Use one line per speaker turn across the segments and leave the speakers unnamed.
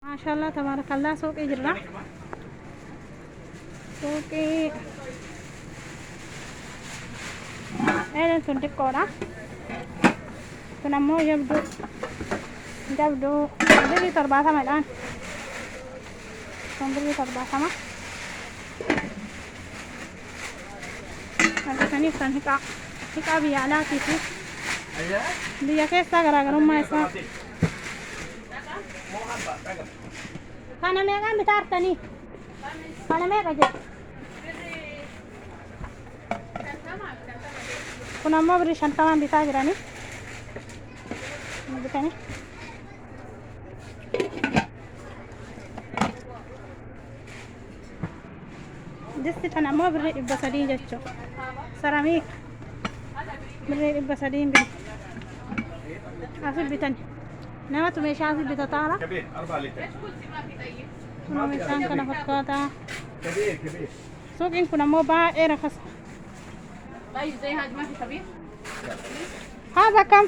ما شاء الله تبارك الله سوق جرة سوق أين تنتج كورة تنمو يبدو بري تربع ثمن الآن بري تربع ثمن هذا كان يفتن هكا بيعلاكي فيه بيا كيس تاغرا ما يسا kana meeqaan bitaartanii kana meeqa jedhu kun ammoo birrii 50 bitaa jiranii bitanii disti tan ammoo birrii 300 jechuu saramiik birrii 300 asii bitanii namatu meeshaa asii bitataara
كبير 4 لتر
kunoo meeshaan kana fakkaataa
كبير
suuqiin kun ammoo baay'ee rakasa
طيب زي هذا ما في كبير
haadha kam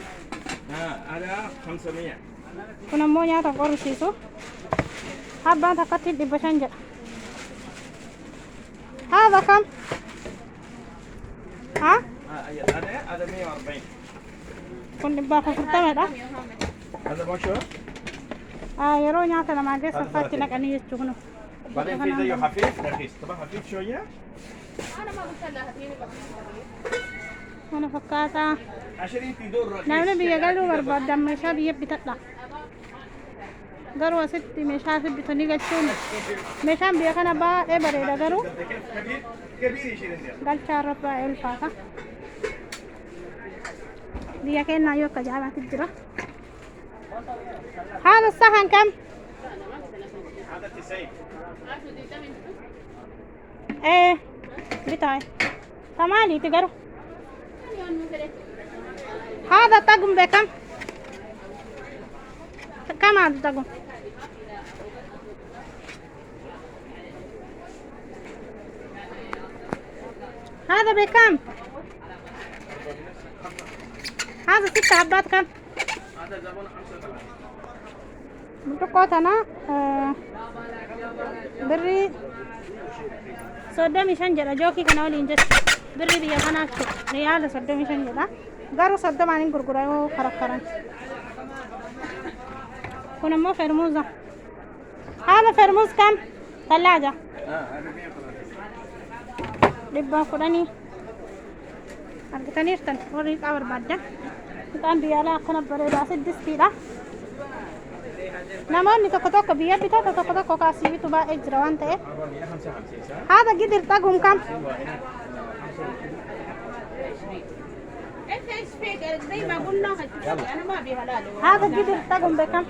هذا 500
kun ammoo nyaata qorrisiisu habbaan takkatti 500 jedha haadha kam ha
هذا 140
kun 140 dha
هذا بشر
yeroo nyaata namaa keessa uffaatti naqanii jechuu kun
بعدين في زيه خفيف رخيص طبعا خفيف شويه
انا ما قلت لها هاتيني كبير
kana fakkaataa
20 في دور رخيص
namni biyya galuu barbaadan meeshaa biyya bitadha garuu asitti meeshaa asii bitanii galchuun meeshaan biyya kana baay'ee bareeda garuu
كبير كبير يشيل عندنا
galchaa irra baay'ee ulfaata biyya keenyaa yoo akka jaabaatti jira haadha sahan kam
هذا 90
bitaay tamaaliiti garuu هذا طقم بكم؟ كم هذا الطقم؟ هذا بكم؟ هذا 6 حبات كم؟
هذا زبون 35
بتقوت أنا بري صدامي شنجرة جوكي كنا ولي إنجز بري بيا كنا ريال صدامي شنجرة قارو صدام عنين قرقرة وخرقران كنا مو فرموزة هذا فرموز كم؟ ثلاجة
هذا 130
لبا فلاني أرجتني ارتن وريك أور بعده كان بيالا كنا بريدا سدستي لا نماني تكتوك بيا بيتا تكتوك كاسي بيتو با إجروان تيه
455 صح؟
هذا قدر تقوم كم؟
انت ايش فيك زي ما قلنا انا ما ابي هلال
هذا قدر تقوم بكم؟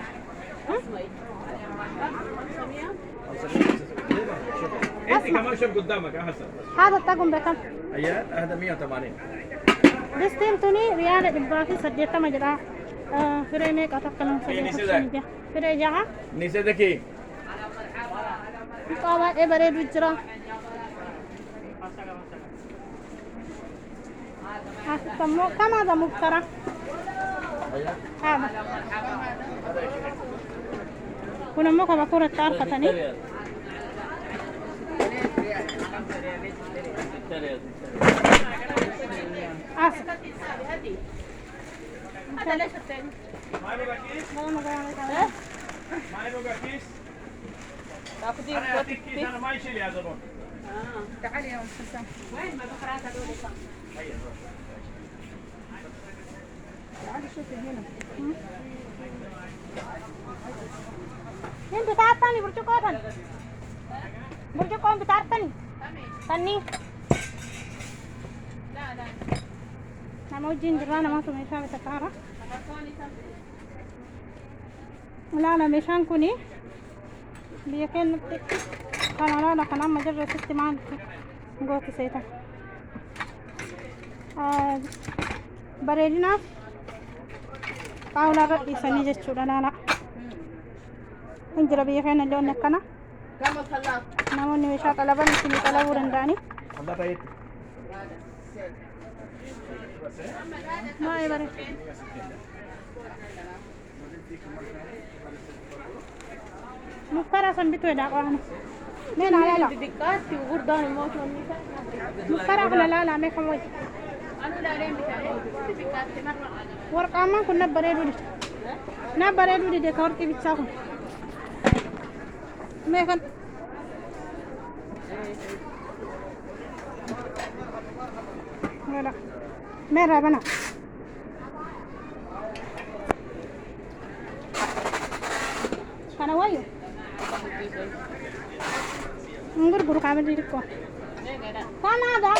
انت كمان شوف قدامك احسن
هذا تقوم بكم؟
ايات هذا 180
دستين توني ريال دبافي سديتا مجرا فريميك أتقلون سديتا فري جاها
نيسا ذكي
قاوا إبرة بجرا تمو كم هذا مفترى هذا كنا موكا بكورة تعرفة تاني آسف
هذا ليش الثاني
ما يبغى كيس ما يبغى كيس
تاخذين
انا اعطيك كيس انا ما يشيل يا زبون
تعالي يا ام حسن وين ما بكرات هذول تعالي شوفي هنا
Ini betapa nih bercukupan? Bercukupan betapa nih? Tani. Nama ujin jalan nama tu mesha betapa. Mula nama meshan kuni. Biarkan kamera nak nama majar resisti man. Gua kisah Barelina. Kau nak di sana je sudah nana. Injira biya kana leon nakana
كم الخلاط
namo ni mesha kalaban sini kalaburan dani
الله بعيد
ma ay bare مفكرة سنبتو يا داقوانا مين على لا
دقاتي وغردان الموت والنساء
مفكرة على لا مين كم وي
أنا لا لين بتاعي دقاتي مرة
ورقة ما كنا بريدو دي نبريدو دي ديكور كي بتساكم مين كن لا مين رابنا أنا وياه انظر قروك عامل لي كم هذا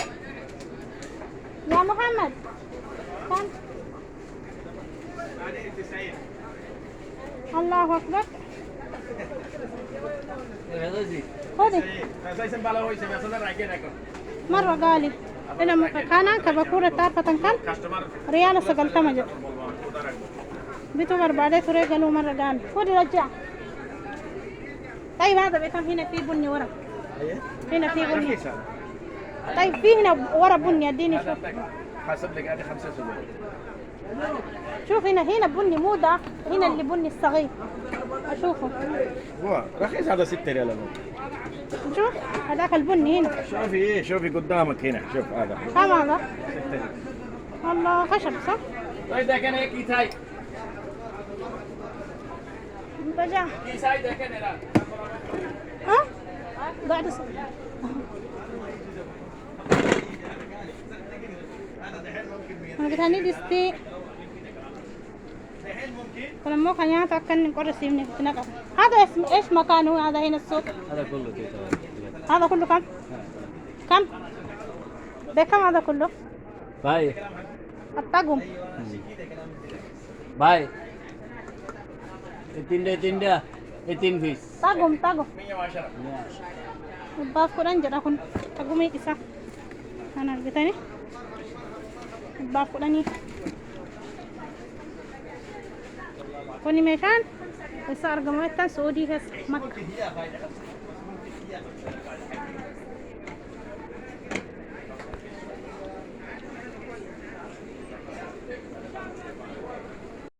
يا محمد كم الله أكبر خذي مرة قالي إلى كان كبكورة تعرف تنكل ريال سقل تمجد بيتو بعدين ترى قالوا مرة قال خذي رجع طيب هذا بيتم هنا في بني ورا هنا في بني طيب في هنا ورا بني اديني شوف
حاسب لك هذه 5 سنين
شوف هنا بني مو ده هنا اللي بني الصغير اشوفه
هو رخيص هذا 6 ريال
شوف هذاك البني هنا
شوفي قدامك هنا شوف هذا
كم هذا الله خشب صح
طيب ده كان هيك تاي
بجا
كيساي ده كان لا
ها بعد صح أنا بتهني دستي فلما كان يتأكد نقول سيمني تنقل هذا اسم إيش مكانه هذا هنا السوق
هذا كله كده
هذا كله كم كم بكم هذا كله
باي
الطقم
باي tinda 18 piece
طقم
110
باف كلان جرا كن طقمي كيسا أنا بتاني باف كلاني كوني ميشان بس أرقمه تان سعودي هس مكة